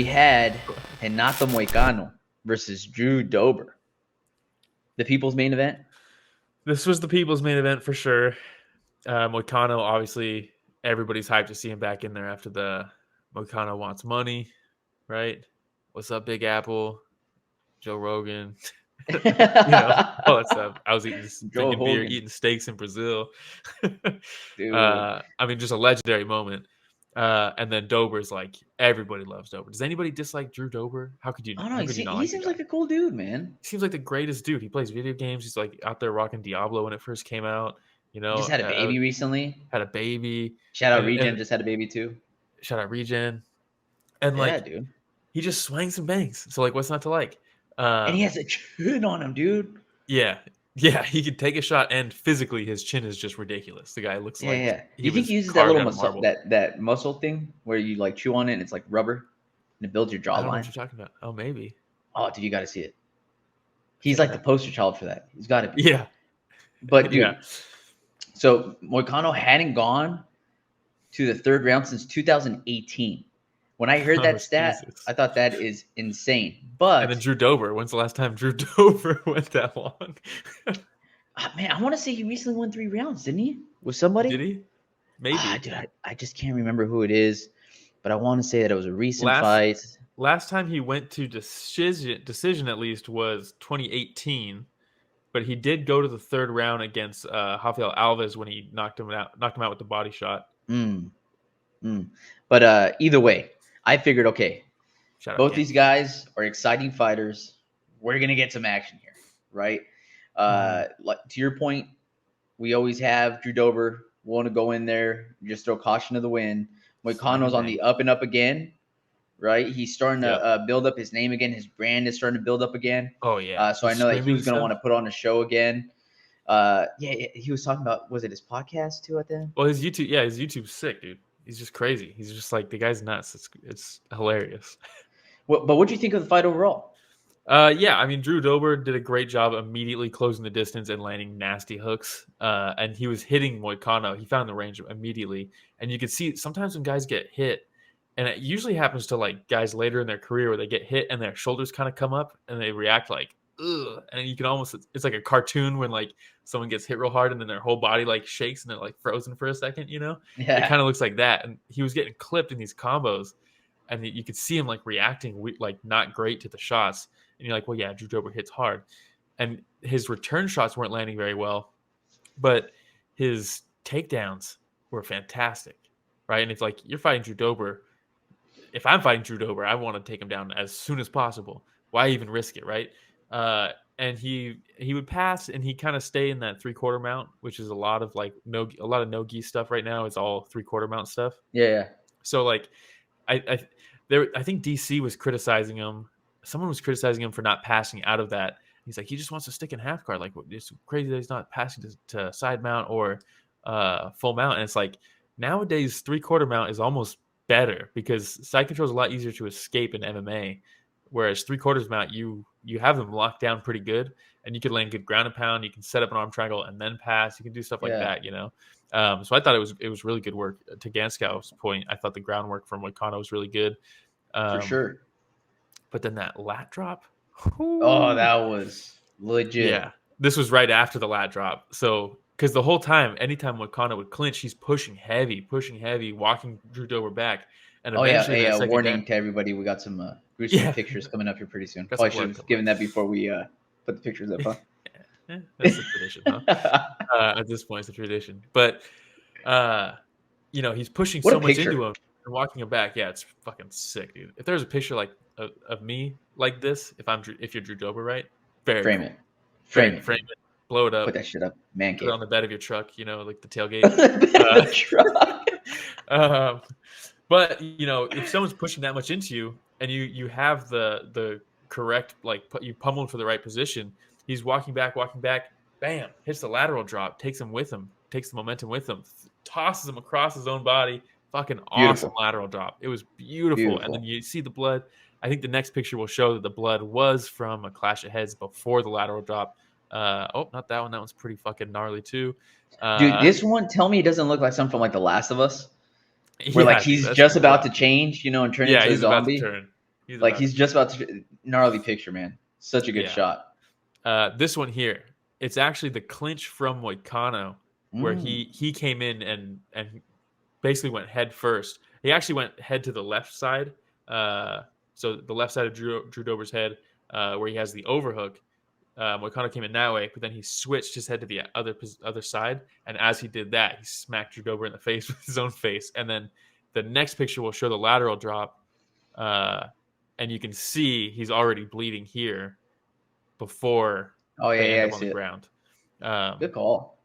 We had Renato Moicano versus Drew Dober. The people's main event. This was the people's main event for sure. Moicano, obviously, everybody's hyped to see him back in there after the Moicano wants money, right? What's up, Big Apple? Joe Rogan, all that stuff. I was drinking beer, eating steaks in Brazil. Just a legendary moment. And then Dober's like, everybody loves Dober. Does anybody dislike Drew Dober? How could you? I don't know. How could you not He seems like a cool dude, man. He seems like the greatest dude. He plays video games. He's like out there rocking Diablo when it first came out. He just had a baby recently. Had a baby. Shout out Regen, just had a baby too. Shout out Regen. And dude, he just swangs and bangs. So like, what's not to like? And he has a chin on him, dude. Yeah, he could take a shot, and physically, his chin is just ridiculous. The guy looks like. Yeah. You think he uses that little muscle, that muscle thing where you like chew on it and it's like rubber, and it builds your jawline? I don't know what you're talking about. Oh, maybe. Oh, dude, you got to see it. He's like the poster child for that. He's got to be. Yeah. But dude, yeah. So Moicano hadn't gone to the third round since 2018. When I heard that stat, Jesus. I thought that is insane. But and then Drew Dober. When's the last time Drew Dober went that long? Man, I want to say he recently won 3 rounds, didn't he? With somebody? Did he? Maybe. Dude, I just can't remember who it is, but I want to say that it was a recent fight. Last time he went to decision at least was 2018, but he did go to the third round against Rafael Alves when he knocked him out with the body shot. But either way, I figured, okay, both these guys are exciting fighters. We're going to get some action here, right? Like to your point, we always have Drew Dober want to go in there, just throw caution to the wind. Moicano's on the up and up again, right? He's starting to build up his name again. His brand is starting to build up again. Oh, yeah. So I know that he was going to want to put on a show again. He was talking about, was it his podcast too at the end? Well, his YouTube's sick, dude. He's just crazy. He's just like, the guy's nuts. It's hilarious. But what do you think of the fight overall? Drew Dober did a great job immediately closing the distance and landing nasty hooks. And he was hitting Moicano. He found the range immediately. And you could see sometimes when guys get hit, and it usually happens to like guys later in their career where they get hit and their shoulders kind of come up and they react like, ugh. And you can almost, it's like a cartoon when like someone gets hit real hard and then their whole body like shakes and they're like frozen for a second, Yeah. It kind of looks like that. And he was getting clipped in these combos and you could see him like reacting like not great to the shots. And you're like, well, yeah, Drew Dober hits hard. And his return shots weren't landing very well, but his takedowns were fantastic, right? And if like you're fighting Drew Dober, if I'm fighting Drew Dober, I want to take him down as soon as possible. Why even risk it, right? And he would pass and he kind of stay in that 3/4 mount, which is a lot of no-gi stuff right now. It's all 3/4 mount stuff. Yeah. So like, I think DC was criticizing him. Someone was criticizing him for not passing out of that. He's like, he just wants to stick in half guard. Like, it's crazy that he's not passing to side mount or full mount. And it's like nowadays 3/4 mount is almost better because side control is a lot easier to escape in MMA. Whereas 3/4 mount, you have them locked down pretty good, and you can land good ground and pound. You can set up an arm triangle and then pass. You can do stuff like that, So I thought it was really good work. To Ganskow's point, I thought the groundwork from Moicano was really good. For sure. But then that lat drop. Oh, that was legit. Yeah, this was right after the lat drop. So because the whole time, anytime Moicano would clinch, he's pushing heavy, walking Drew Dober back. And eventually, warning to everybody, we got some gruesome pictures coming up here pretty soon. Probably should have given that before we put the pictures up, huh? That's the tradition, huh? At this point, it's a tradition. But, he's pushing so much into him and walking him back. Yeah, it's fucking sick, dude. If there's a picture like of me like this, if you're Drew Dober, right? Frame it, blow it up, put that shit up, man cave. Put it on the bed of your truck, like the tailgate. Truck. But if someone's pushing that much into you and you have the correct, like you pummel for the right position, he's walking back, bam, hits the lateral drop, takes him with him, takes the momentum with him, tosses him across his own body. Fucking awesome lateral drop. It was beautiful. And then you see the blood. I think the next picture will show that the blood was from a clash of heads before the lateral drop. Not that one. That one's pretty fucking gnarly too. Dude, this one, tell me it doesn't look like something like The Last of Us. Where like he's just about to change, and turn into a zombie. Like he's just about to gnarly picture, man. Such a good shot. This one here, it's actually the clinch from Moicano, where he came in and basically went head first. He actually went head to the left side. So the left side of Drew Dober's head, where he has the overhook. Moicano came in that way, but then he switched his head to the other side. And as he did that, he smacked Drew Dober in the face with his own face. And then the next picture will show the lateral drop. And you can see he's already bleeding here before they end up on the ground. Good call.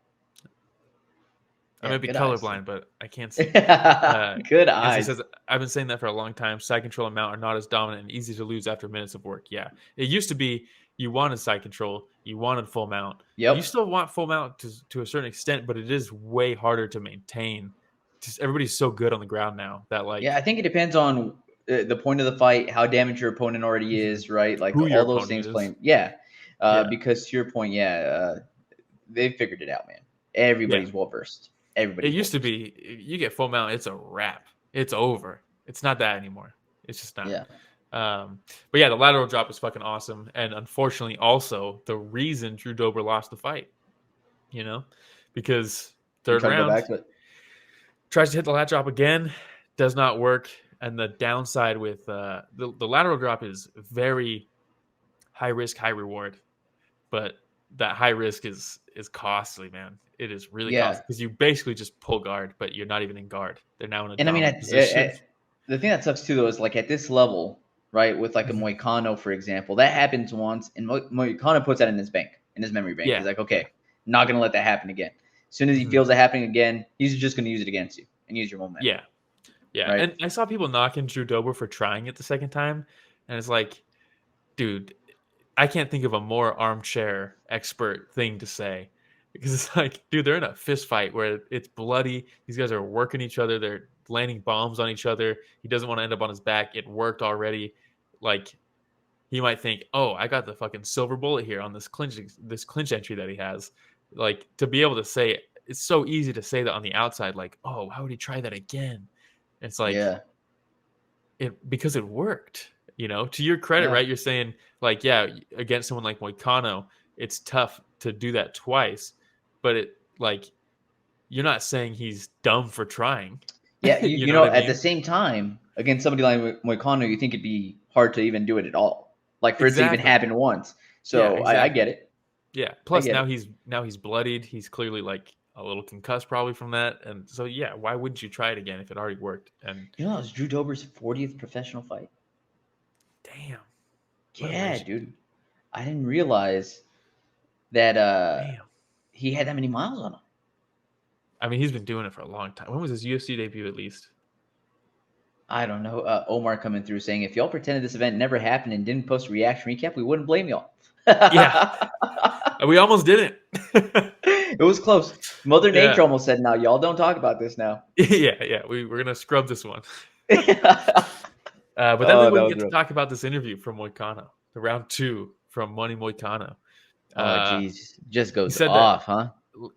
I might be colorblind, but I can't see. Good eyes. He says, I've been saying that for a long time. Side control and mount are not as dominant and easy to lose after minutes of work. Yeah. It used to be you wanted side control, you wanted full mount. Yep. You still want full mount to a certain extent, but it is way harder to maintain. Just everybody's so good on the ground now that I think it depends on the point of the fight, how damaged your opponent already is, right? Like all those things playing. Because to your point, they figured it out, man. Everybody's well versed. Everybody. It used to be you get full mount, it's a wrap. It's over. It's not that anymore. It's just not. Yeah. But the lateral drop was fucking awesome, and unfortunately, also the reason Drew Dober lost the fight. Because third round tries to hit the lat drop again, does not work, and the downside with the lateral drop is very high risk, high reward, but that high risk is costly, man. It is really costly because you basically just pull guard, but you're not even in guard. They're now in a dominant position. The thing that sucks too, though, is like at this level, right, with like a Moicano, for example, that happens once, and Moicano puts that in his memory bank. He's like, okay, not going to let that happen again. As soon as he feels it happening again, he's just going to use it against you and use your momentum. Yeah. Right? And I saw people knocking Drew Dober for trying it the second time, and it's like, dude, I can't think of a more armchair expert thing to say. Because it's like, dude, they're in a fist fight where it's bloody. These guys are working each other. They're landing bombs on each other. He doesn't want to end up on his back. It worked already. Like, he might think, oh, I got the fucking silver bullet here on this clinch entry that he has. Like, to be able to say, it's so easy to say that on the outside, like, oh, how would he try that again? It's like, because it worked. To your credit, right? You're saying, like, against someone like Moicano, it's tough to do that twice. But you're not saying he's dumb for trying. Yeah, you know at the same time, against somebody like Moicano, you think it'd be hard to even do it at all. Like for it to even happen once. So I get it. Yeah. Plus now he's bloodied. He's clearly like a little concussed probably from that. And so why wouldn't you try it again if it already worked? And it was Drew Dober's 40th professional fight. Damn. Yeah, dude. I didn't realize that he had that many miles on him. I mean, he's been doing it for a long time. When was his UFC debut, at least? I don't know. Omar coming through saying, if y'all pretended this event never happened and didn't post a reaction recap, we wouldn't blame y'all. We almost didn't. It was close. Mother Nature almost said, "Now y'all don't talk about this now." We're gonna scrub this one. But then we wouldn't get to talk about this interview from Moicano, the round 2 from Money Moicano. Just goes off, huh?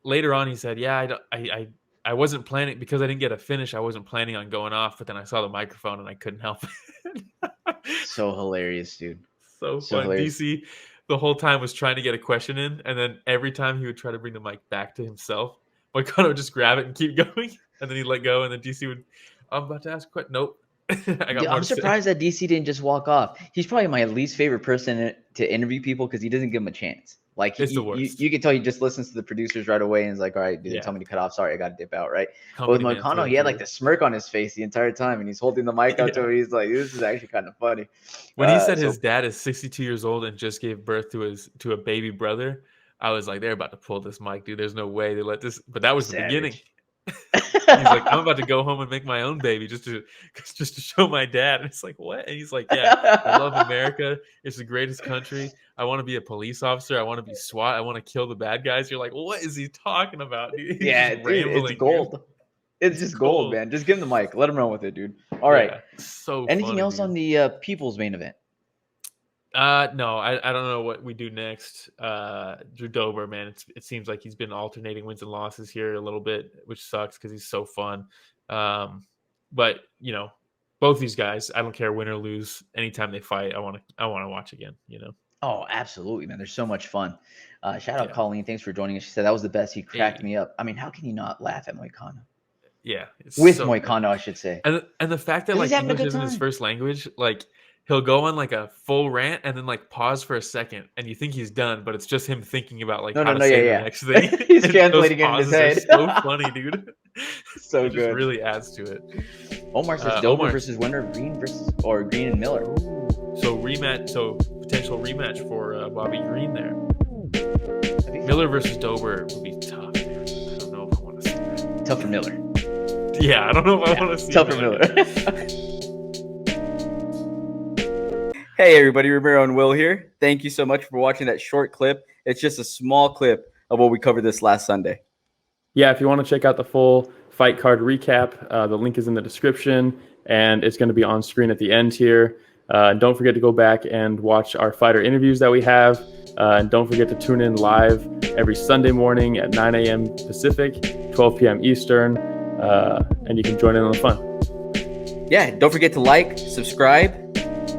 Later on, he said, I wasn't planning, because I didn't get a finish. I wasn't planning on going off, but then I saw the microphone and I couldn't help it. So hilarious, dude. So fun. Hilarious. DC the whole time was trying to get a question in, and then every time he would try to bring the mic back to himself, Moicano would just grab it and keep going, and then he'd let go, and then DC would, I'm about to ask a question. Nope. I'm surprised that DC didn't just walk off. He's probably my least favorite person to interview people because he doesn't give them a chance. Like it's the worst. You can tell he just listens to the producers right away and is like, all right, dude, tell me to cut off. Sorry, I got to dip out, right? But with Moicano, he had like the smirk on his face the entire time, and he's holding the mic out to him. He's like, this is actually kind of funny. When he said his dad is 62 years old and just gave birth to a baby brother, I was like, they're about to pull this mic, dude. There's no way they let this. But that was the beginning. He's like, I'm about to go home and make my own baby just to show my dad. And it's like, what? And he's like, I love America. It's the greatest country. I want to be a police officer. I want to be SWAT. I want to kill the bad guys. You're like, what is he talking about? Dude? It's gold. It's just gold, man. Just give him the mic. Let him run with it, dude. All right. So anything else on the people's main event? No, I don't know what we do next. Drew Dober, man, it seems like he's been alternating wins and losses here a little bit, which sucks because he's so fun. But both these guys, I don't care win or lose. Anytime they fight, I want to watch again. Oh, absolutely, man. They're so much fun. Shout out Yeah. Colleen. Thanks for joining us. She said that was the best. He cracked me up. I mean, how can you not laugh at Moicano? Yeah. With so Moicano, I should say. And the fact that like English isn't his first language, like he'll go on like a full rant and then like pause for a second and you think he's done, but it's just him thinking about like how to say the next thing. He's translating it in his head. So funny, dude. So it good. Just really adds to it. Omar says Dober versus winner of Green and Miller. So potential rematch for Bobby Green there. Miller versus Dober would be tough, man. I don't know if I want to see that. Tough for Miller. Yeah, I don't know if I want to see tough for Miller. Hey everybody, Romero and Will here. Thank you so much for watching that short clip. It's just a small clip of what we covered this last Sunday. Yeah, if you want to check out the full fight card recap, the link is in the description, and it's going to be on screen at the end here. Don't forget to go back and watch our fighter interviews that we have. And don't forget to tune in live every Sunday morning at 9 a.m. Pacific, 12 p.m. Eastern, and you can join in on the fun. Yeah, don't forget to like, subscribe,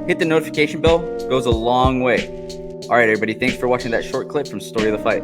hit the notification bell. It goes a long way. All right, everybody, thanks for watching that short clip from Story of the Fight.